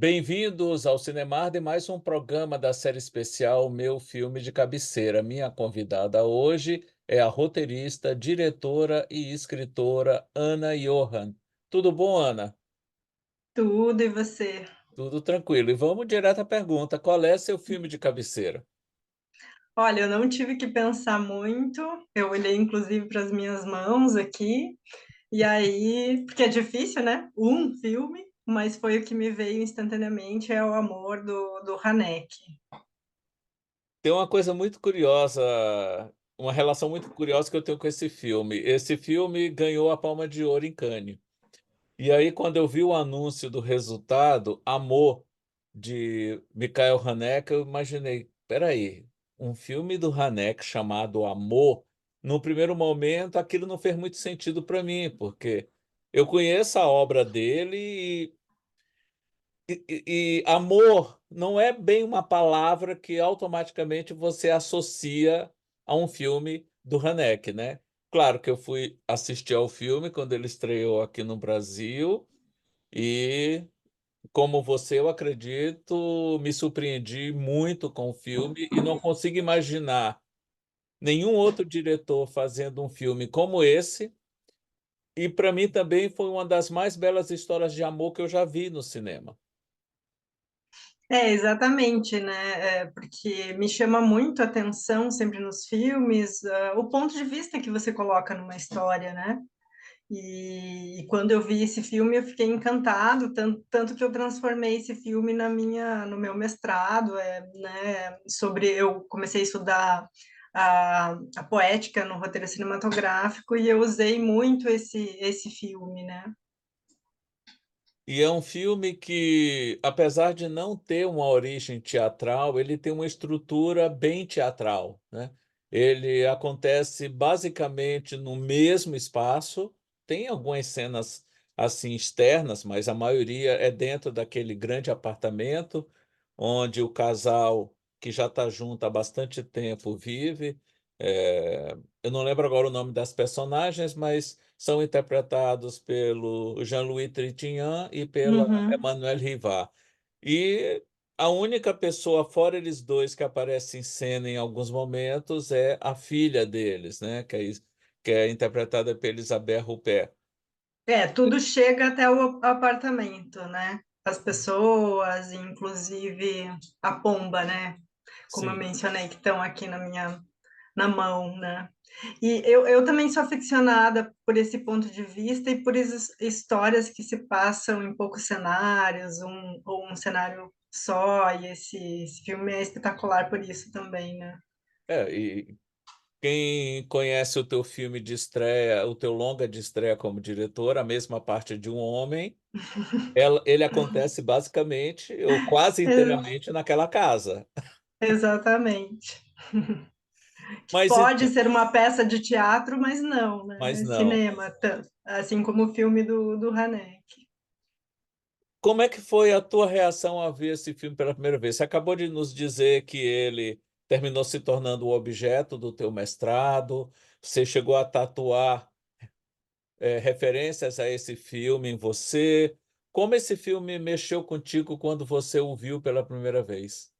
Bem-vindos ao Cinemar de mais um programa da série especial Meu Filme de Cabeceira. Minha convidada hoje é a roteirista, diretora e escritora Ana Johan. Tudo bom, Ana? Tudo, e você? Tudo tranquilo. E vamos direto à pergunta: qual é seu filme de cabeceira? Olha, eu não tive que pensar muito, eu olhei inclusive para as minhas mãos aqui, e aí porque é difícil, né, um filme, mas foi o que me veio instantaneamente, é O Amor, do Haneke. Tem uma coisa muito curiosa, uma relação muito curiosa que eu tenho com esse filme. Esse filme ganhou a Palma de Ouro em Cannes. E aí, quando eu vi o anúncio do resultado, Amor, de Michael Haneke, eu imaginei: "Espera aí, um filme do Haneke chamado Amor", no primeiro momento aquilo não fez muito sentido para mim, porque eu conheço a obra dele e amor não é bem uma palavra que automaticamente você associa a um filme do Haneke, né. Claro que eu fui assistir ao filme quando ele estreou aqui no Brasil e, como você, eu acredito, me surpreendi muito com o filme e não consigo imaginar nenhum outro diretor fazendo um filme como esse, e para mim também foi uma das mais belas histórias de amor que eu já vi no cinema. É, exatamente, né, porque me chama muito a atenção sempre nos filmes, o ponto de vista que você coloca numa história, né. E quando eu vi esse filme eu fiquei encantado, tanto que eu transformei esse filme no meu mestrado, né, eu comecei a estudar a poética no roteiro cinematográfico e eu usei muito esse filme, né. E é um filme que, apesar de não ter uma origem teatral, ele tem uma estrutura bem teatral, né. Ele acontece basicamente no mesmo espaço, tem algumas cenas, assim, externas, mas a maioria é dentro daquele grande apartamento, onde o casal que já está junto há bastante tempo vive. Eu não lembro agora o nome das personagens, mas são interpretados pelo Jean-Louis Trintignant e pela Uhum. Emmanuelle Rivard. E a única pessoa, fora eles 2, que aparece em cena em alguns momentos é a filha deles, né, que é interpretada pela Isabelle Huppert. É, tudo chega até o apartamento, né, as pessoas, inclusive a pomba, né, como eu Sim. mencionei, que estão aqui na mão, né. E eu também sou aficionada por esse ponto de vista e por histórias que se passam em poucos cenários, ou um cenário só, e esse filme é espetacular por isso também, né. E quem conhece o teu filme de estreia, o teu longa de estreia como diretor, A Mesma Parte de um Homem, ele acontece basicamente ou quase Ex inteiramente naquela casa. exatamente. Que Mas pode então, ser uma peça de teatro, mas não, mas né, é não. cinema, assim como o filme do Haneke. Como é que foi a tua reação a ver esse filme pela primeira vez? Você acabou de nos dizer que ele terminou se tornando o objeto do teu mestrado, você chegou a tatuar, referências a esse filme em você. Como esse filme mexeu contigo quando você o viu pela primeira vez?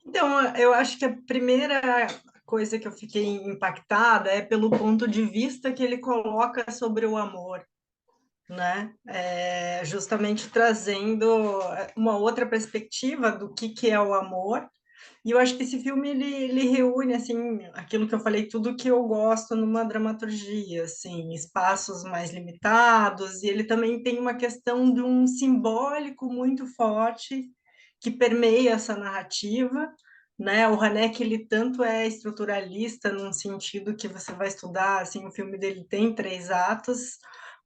Então, eu acho que a primeira coisa que eu fiquei impactada é pelo ponto de vista que ele coloca sobre o amor, né, justamente trazendo, uma outra perspectiva do que é o amor, e eu acho que esse filme ele reúne, assim, aquilo que eu falei, tudo que eu gosto numa dramaturgia, assim, espaços mais limitados, e ele também tem uma questão de um simbólico muito forte que permeia essa narrativa, né. O Haneke, ele tanto é estruturalista num sentido que você vai estudar, assim, o filme dele tem 3 atos,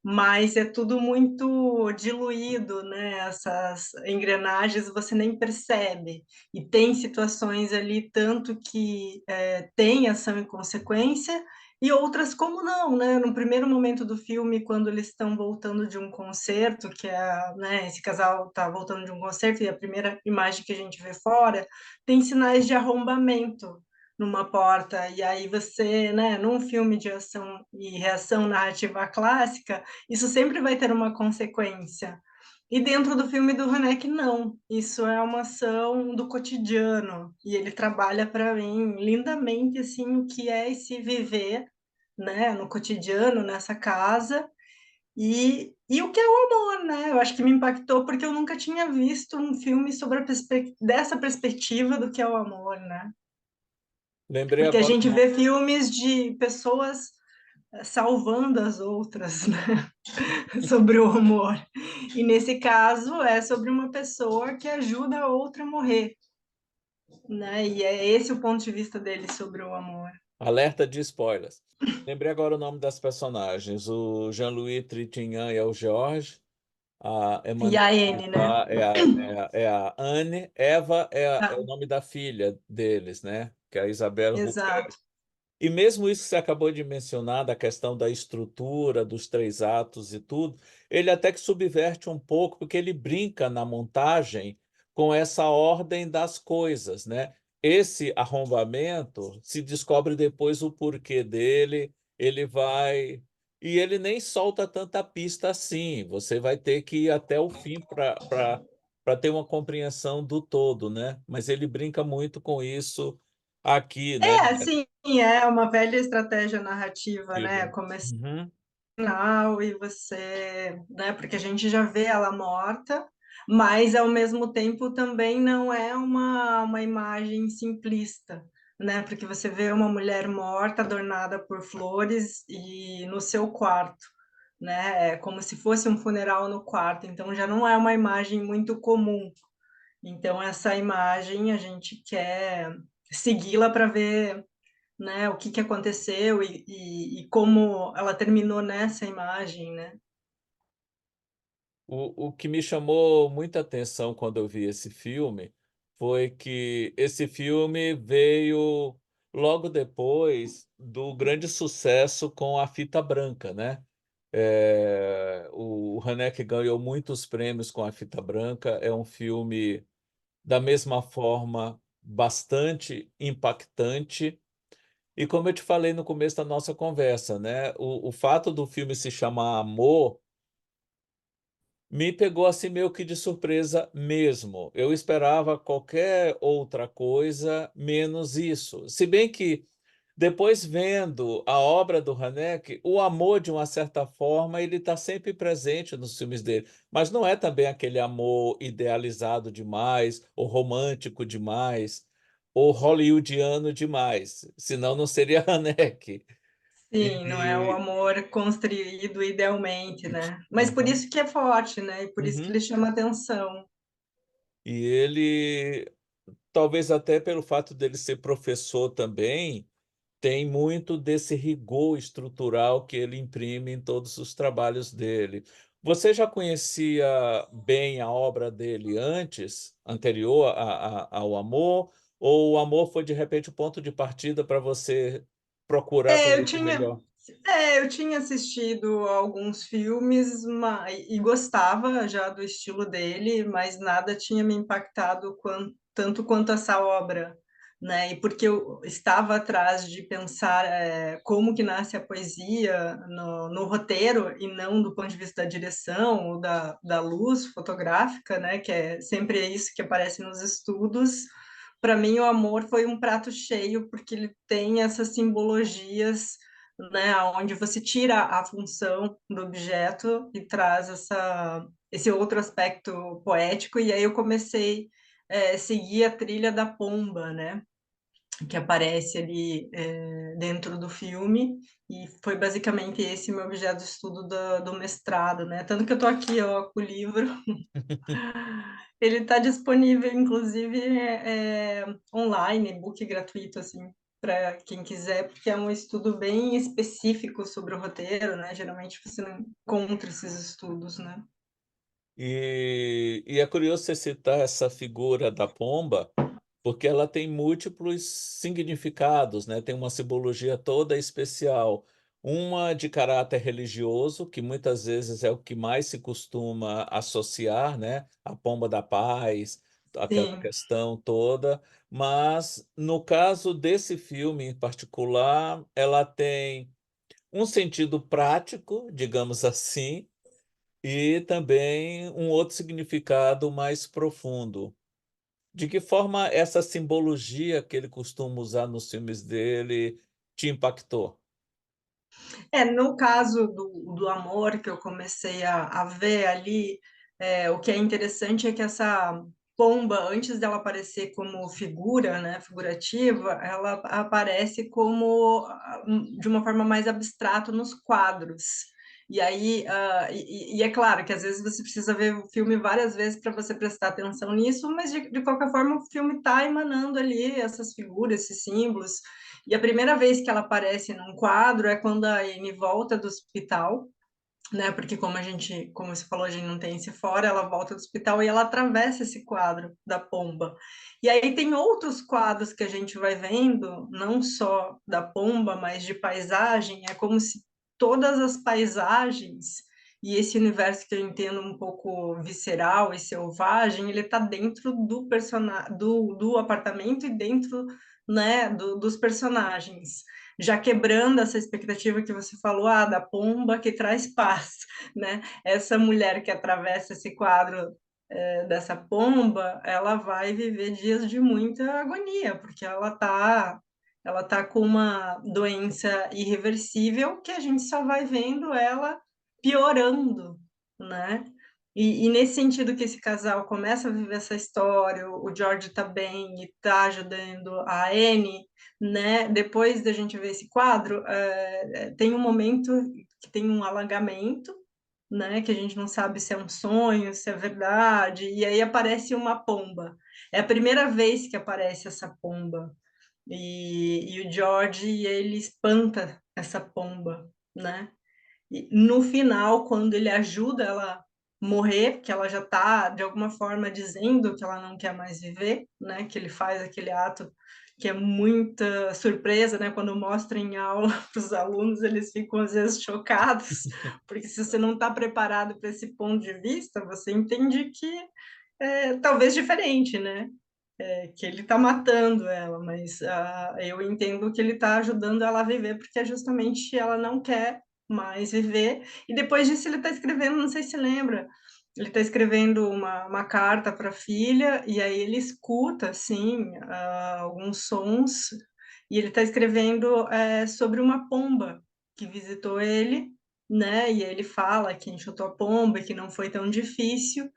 mas é tudo muito diluído, né, essas engrenagens você nem percebe. E tem situações ali tanto que, tem ação e consequência, e outras como não, né. No primeiro momento do filme, quando eles estão voltando de um concerto, que é, né, esse casal está voltando de um concerto e a primeira imagem que a gente vê fora, tem sinais de arrombamento numa porta, e aí você, né, num filme de ação e reação narrativa clássica, isso sempre vai ter uma consequência. E dentro do filme do Haneke, não. Isso é uma ação do cotidiano. E ele trabalha para mim lindamente assim o que é esse viver, né, no cotidiano, nessa casa. E o que é o amor, né? Eu acho que me impactou porque eu nunca tinha visto um filme sobre dessa perspectiva do que é o amor, né? Lembrei Porque a agora o gente nome. vê filmes de pessoas salvando as outras, né? Sobre o amor. E nesse caso é sobre uma pessoa que ajuda a outra a morrer, né? E é esse o ponto de vista dele sobre o amor. Alerta de spoilers. Lembrei agora o nome das personagens. O Jean-Louis Trintignant é o George, a E Emmanuelle a N, né? Picard é a Anne, Eva é o Ah, nome da filha deles, né? Que é a Isabelle Huppert. exato. E mesmo isso que você acabou de mencionar, da questão da estrutura, dos três atos e tudo, ele até que subverte um pouco, porque ele brinca na montagem com essa ordem das coisas, né? Esse arrombamento se descobre depois o porquê dele, ele vai. E ele nem solta tanta pista assim, você vai ter que ir até o fim para ter uma compreensão do todo, né? Mas ele brinca muito com isso aqui, né? É, assim, é uma velha estratégia narrativa, né? Diva. Começar Uhum. final e você, né? Porque a gente já vê ela morta, mas ao mesmo tempo também não é uma imagem simplista, né? Porque você vê uma mulher morta adornada por flores e no seu quarto, né? É como se fosse um funeral no quarto, então já não é uma imagem muito comum. Então essa imagem a gente quer segui-la para ver, né, o que que aconteceu e como ela terminou nessa imagem, né? O que me chamou muita atenção quando eu vi esse filme foi que esse filme veio logo depois do grande sucesso com a Fita Branca, né? O Haneke ganhou muitos prêmios com a Fita Branca. É um filme, da mesma forma, bastante impactante. E como eu te falei no começo da nossa conversa, né? O fato do filme se chamar Amor me pegou assim meio que de surpresa mesmo. Eu esperava qualquer outra coisa menos isso. Se bem que depois vendo a obra do Haneke, o amor de uma certa forma ele está sempre presente nos filmes dele, mas não é também aquele amor idealizado demais, ou romântico demais, ou hollywoodiano demais, senão não seria Haneke. Sim, não é o E, amor construído idealmente, né? Mas por Aham. isso que é forte, né? E por isso que Uhum. ele chama atenção. E ele, talvez até pelo fato dele ser professor também, tem muito desse rigor estrutural que ele imprime em todos os trabalhos dele. Você já conhecia bem a obra dele antes, anterior ao Amor, ou o Amor foi de repente o ponto de partida para você procurar É, eu conhecer tinha, melhor? eu tinha assistido alguns filmes e gostava já do estilo dele, mas nada tinha me impactado tanto quanto essa obra, né? E porque eu estava atrás de pensar como que nasce a poesia no roteiro e não do ponto de vista da direção ou da luz fotográfica, né? Que é sempre isso que aparece nos estudos. Para mim, o amor foi um prato cheio, porque ele tem essas simbologias, né, onde você tira a função do objeto e traz esse outro aspecto poético, e aí eu comecei a seguir a trilha da pomba, né, que aparece ali dentro do filme, e foi basicamente esse meu objeto de estudo do mestrado, né, tanto que eu estou aqui, ó, com o livro. Ele está disponível, inclusive, online, e-book gratuito, assim, para quem quiser, porque é um estudo bem específico sobre o roteiro, né? Geralmente você não encontra esses estudos, né? E é curioso você citar essa figura da pomba, porque ela tem múltiplos significados, né? Tem uma simbologia toda especial. Uma de caráter religioso, que muitas vezes é o que mais se costuma associar, né? A pomba da paz, aquela Sim, questão toda. Mas no caso desse filme em particular, ela tem um sentido prático, digamos assim, e também um outro significado mais profundo. De que forma essa simbologia que ele costuma usar nos filmes dele te impactou? No caso do amor que eu comecei a ver ali, o que é interessante é que essa pomba, antes dela aparecer como figura, né, figurativa, ela aparece como de uma forma mais abstrata nos quadros. E aí, e é claro que às vezes você precisa ver o filme várias vezes para você prestar atenção nisso, mas de qualquer forma o filme está emanando ali essas figuras, esses símbolos. E a primeira vez que ela aparece num quadro é quando a Anne volta do hospital, né? Porque como você falou, a gente não tem esse fora, ela volta do hospital e ela atravessa esse quadro da pomba. E aí tem outros quadros que a gente vai vendo, não só da pomba, mas de paisagem. É como se todas as paisagens e esse universo que eu entendo um pouco visceral e selvagem, ele está dentro do personagem, do apartamento e dentro, né, dos personagens, já quebrando essa expectativa que você falou, da pomba que traz paz, né? Essa mulher que atravessa esse quadro dessa pomba, ela vai viver dias de muita agonia, porque ela tá com uma doença irreversível que a gente só vai vendo ela piorando, né? E nesse sentido que esse casal começa a viver essa história, o George está bem e está ajudando a Anne, né? Depois da gente ver esse quadro, tem um momento que tem um alagamento, né? Que a gente não sabe se é um sonho, se é verdade, e aí aparece uma pomba. É a primeira vez que aparece essa pomba. E o George, ele espanta essa pomba, né? E no final, quando ele ajuda ela a morrer, que ela já está, de alguma forma, dizendo que ela não quer mais viver, né? Que ele faz aquele ato que é muita surpresa, né? Quando mostra em aula para os alunos, eles ficam, às vezes, chocados, porque se você não está preparado para esse ponto de vista, você entende que é talvez diferente, né? Que ele está matando ela, mas eu entendo que ele está ajudando ela a viver, porque é justamente ela não quer mais viver. E depois disso ele está escrevendo, não sei se lembra, ele está escrevendo uma carta para a filha, e aí ele escuta, assim, alguns sons, e ele está escrevendo sobre uma pomba que visitou ele, né? E ele fala que enxotou a pomba e que não foi tão difícil.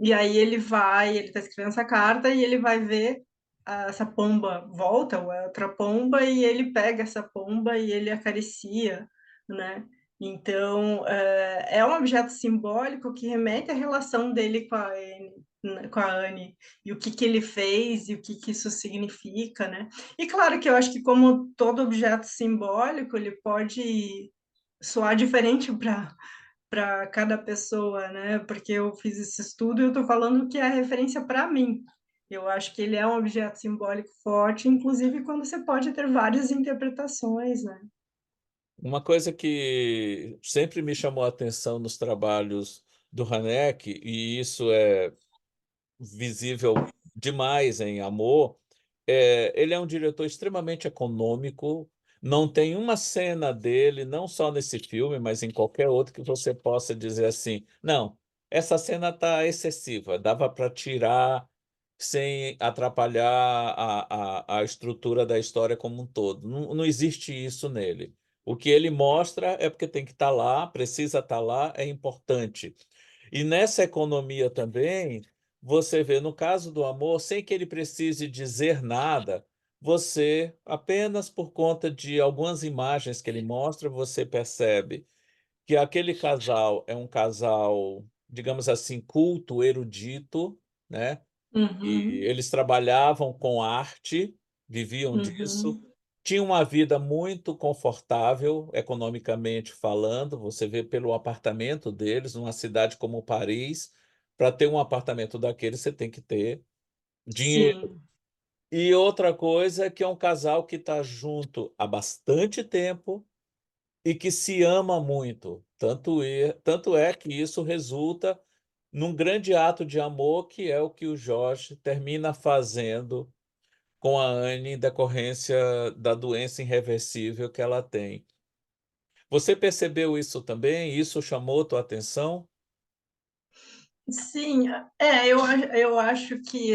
E aí ele está escrevendo essa carta e ele vai ver essa pomba volta, ou é outra pomba, e ele pega essa pomba e ele acaricia, né? Então, é um objeto simbólico que remete à relação dele com a Anne, né, com a Anne, e o que que ele fez e o que que isso significa, né? E claro que eu acho que como todo objeto simbólico, ele pode soar diferente para cada pessoa, né? Porque eu fiz esse estudo e eu estou falando que é a referência para mim. Eu acho que ele é um objeto simbólico forte, inclusive quando você pode ter várias interpretações, né? Uma coisa que sempre me chamou a atenção nos trabalhos do Haneke, e isso é visível demais em Amor, ele é um diretor extremamente econômico, não tem uma cena dele, não só nesse filme, mas em qualquer outro, que você possa dizer assim: não, essa cena está excessiva, dava para tirar sem atrapalhar a estrutura da história como um todo. Não, não existe isso nele. O que ele mostra é porque tem que estar lá, precisa estar lá, é importante. E nessa economia também, você vê, no caso do amor, sem que ele precise dizer nada, você, apenas por conta de algumas imagens que ele mostra, você percebe que aquele casal é um casal, digamos assim, culto, erudito, né? E Uhum, eles trabalhavam com arte, viviam disso, uhum, tinham uma vida muito confortável, economicamente falando. Você vê pelo apartamento deles, numa cidade como Paris, para ter um apartamento daquele, você tem que ter dinheiro. sim, E outra coisa é que é um casal que está junto há bastante tempo e que se ama muito. Tanto é que isso resulta num grande ato de amor, que é o que o Jorge termina fazendo com a Anne em decorrência da doença irreversível que ela tem. Você percebeu isso também? Isso chamou tua atenção? Sim, eu acho que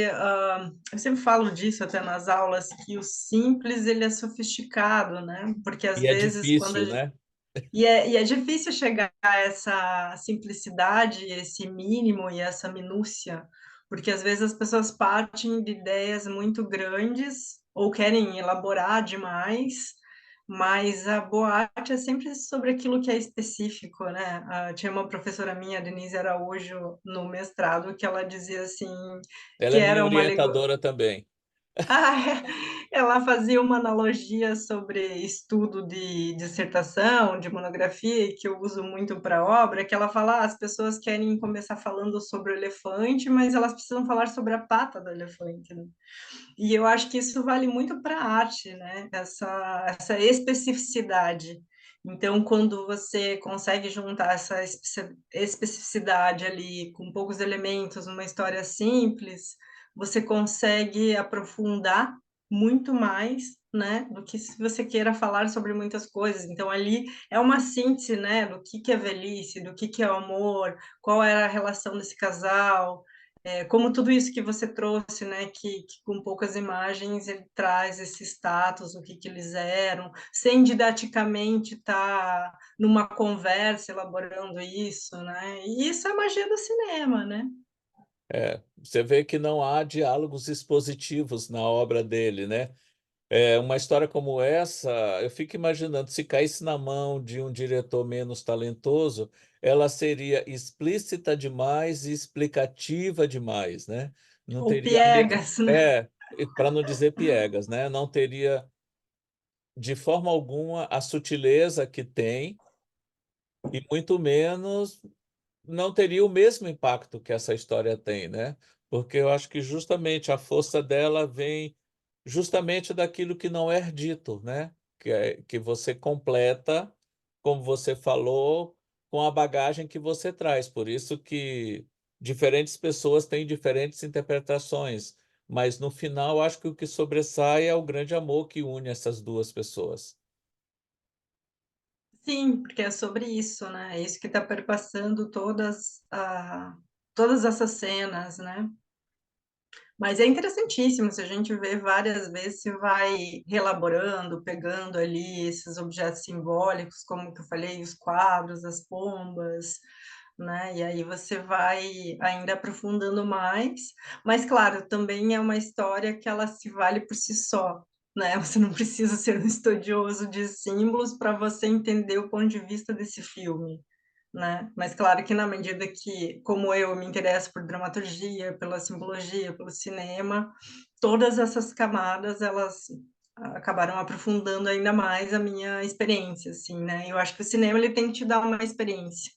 eu sempre falo disso até nas aulas, que o simples ele é sofisticado, né? Porque às E é vezes difícil, né? e é difícil chegar a essa simplicidade, esse mínimo e essa minúcia, porque às vezes as pessoas partem de ideias muito grandes ou querem elaborar demais, mas a boa arte é sempre sobre aquilo que é específico, né? Tinha uma professora minha, Denise Araújo, no mestrado, que ela dizia assim, Ela que é minha era uma orientadora também. ah, ela fazia uma analogia sobre estudo de dissertação, de monografia, que eu uso muito para obra, que ela fala, as pessoas querem começar falando sobre o elefante, mas elas precisam falar sobre a pata do elefante, né? E eu acho que isso vale muito para a arte, né? Essa especificidade. Então, quando você consegue juntar essa especificidade ali com poucos elementos, uma história simples, você consegue aprofundar muito mais, né, do que se você queira falar sobre muitas coisas. Então, ali é uma síntese, né, do que é velhice, do que é o amor, qual era a relação desse casal, como tudo isso que você trouxe, né, que com poucas imagens ele traz esse status, o que eles eram, sem didaticamente estar numa conversa elaborando isso, né? E isso é a magia do cinema, né? É, você vê que não há diálogos expositivos na obra dele, né? Uma história como essa, eu fico imaginando, se caísse na mão de um diretor menos talentoso, ela seria explícita demais e explicativa demais, né? Não Ou teria a me piegas, né? para não dizer piegas, né? Não teria, de forma alguma, a sutileza que tem e muito menos não teria o mesmo impacto que essa história tem, né, porque eu acho que justamente a força dela vem justamente daquilo que não é dito, né, que você completa, como você falou, com a bagagem que você traz. Por isso que diferentes pessoas têm diferentes interpretações, mas no final acho que o que sobressai é o grande amor que une essas 2 pessoas. Sim, porque é sobre isso, né? É isso que está perpassando todas essas cenas, né? Mas é interessantíssimo, se a gente vê várias vezes, se vai relaborando, pegando ali esses objetos simbólicos, como que eu falei, os quadros, as pombas, né? E aí você vai ainda aprofundando mais, mas claro, também é uma história que ela se vale por si só, né? Você não precisa ser um estudioso de símbolos para você entender o ponto de vista desse filme, né? Mas claro que na medida que, como eu me interesso por dramaturgia, pela simbologia, pelo cinema, todas essas camadas elas acabaram aprofundando ainda mais a minha experiência, assim, né? Eu acho que o cinema ele tem que te dar uma experiência,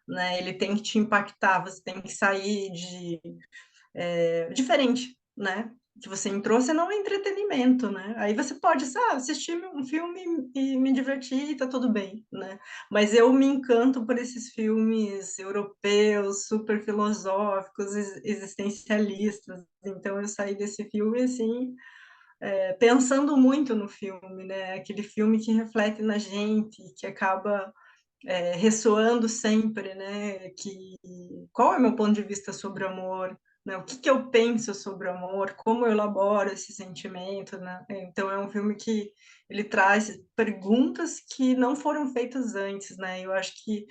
né? Ele tem que te impactar, você tem que sair diferente, né? Que você entrou, você não é entretenimento, né? Aí você pode, assistir um filme e me divertir e tá tudo bem, né? Mas eu me encanto por esses filmes europeus, super filosóficos, existencialistas. Então eu saí desse filme assim, pensando muito no filme, né? Aquele filme que reflete na gente, que acaba ressoando sempre, né? Qual é o meu ponto de vista sobre o amor, né? O que eu penso sobre o amor, como eu elaboro esse sentimento, né? Então é um filme que ele traz perguntas que não foram feitas antes, né? Eu acho que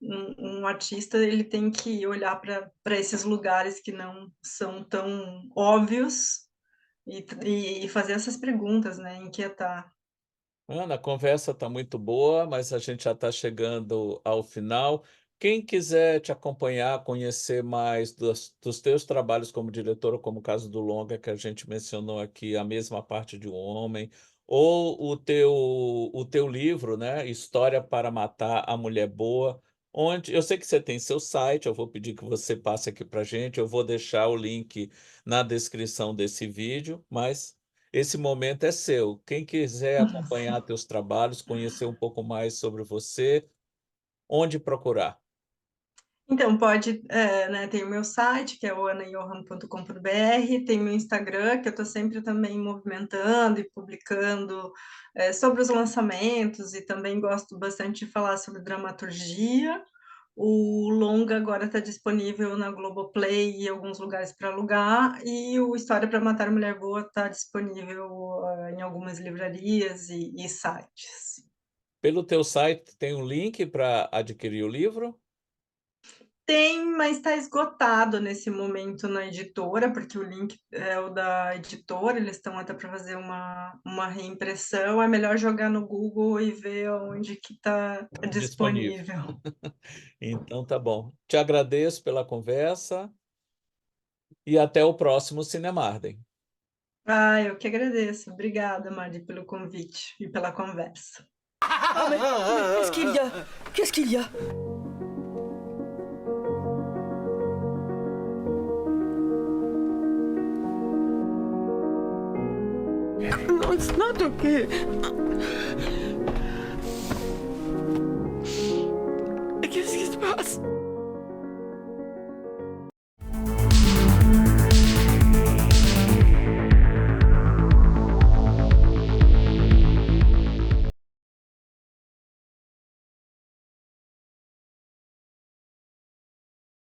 um artista ele tem que olhar para esses lugares que não são tão óbvios e fazer essas perguntas, né? Inquietar. Ana, a conversa está muito boa, mas a gente já está chegando ao final. Quem quiser te acompanhar, conhecer mais dos teus trabalhos como diretor, ou como o caso do longa que a gente mencionou aqui, A Mesma Parte de um Homem, ou o teu livro, né, História para Matar a Mulher Boa, onde eu sei que você tem seu site, eu vou pedir que você passe aqui para a gente, eu vou deixar o link na descrição desse vídeo, mas esse momento é seu. Quem quiser acompanhar teus trabalhos, conhecer um pouco mais sobre você, onde procurar? Então, pode, né, tem o meu site, que é o anajohan.com.br, tem meu Instagram, que eu estou sempre também movimentando e publicando sobre os lançamentos, e também gosto bastante de falar sobre dramaturgia, O longa agora está disponível na Globoplay e alguns lugares para alugar, e o História para Matar Mulher Boa está disponível em algumas livrarias e sites. Pelo teu site tem um link para adquirir o livro? Tem, mas está esgotado nesse momento na editora, porque o link é o da editora, eles estão até para fazer uma reimpressão. É melhor jogar no Google e ver onde que está Disponível. disponível. Então tá bom. Te agradeço pela conversa e até o próximo Cinemarden. Ah, eu que agradeço. Obrigada, Mari, pelo convite e pela conversa. Mais qu'est-ce qu'il y a? Qu'est-ce qu'il y a? No, it's not okay. Qu'est-ce qui se passe?